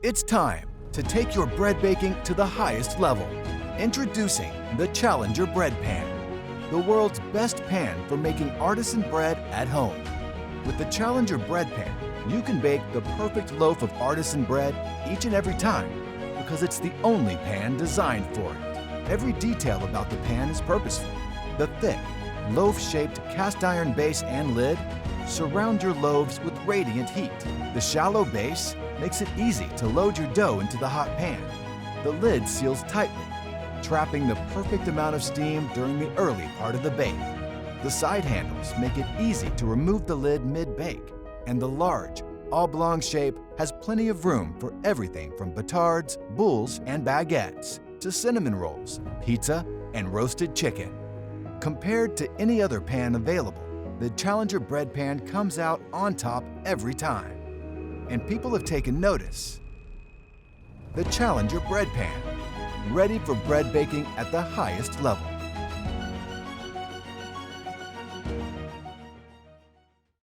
It's time to take your bread baking to the highest level. Introducing the Challenger Bread Pan, the world's best pan for making artisan bread at home. With the Challenger Bread Pan, you can bake the perfect loaf of artisan bread each and every time because it's the only pan designed for it. Every detail about the pan is purposeful. The thick, loaf-shaped cast iron base and lid surround your loaves with radiant heat. The shallow base makes it easy to load your dough into the hot pan. The lid seals tightly, trapping the perfect amount of steam during the early part of the bake. The side handles make it easy to remove the lid mid-bake, and the large, oblong shape has plenty of room for everything from batards, boules, and baguettes to cinnamon rolls, pizza, and roasted chicken. Compared to any other pan available, the Challenger Bread Pan comes out on top every time. And people have taken notice. The Challenger Bread Pan, ready for bread baking at the highest level.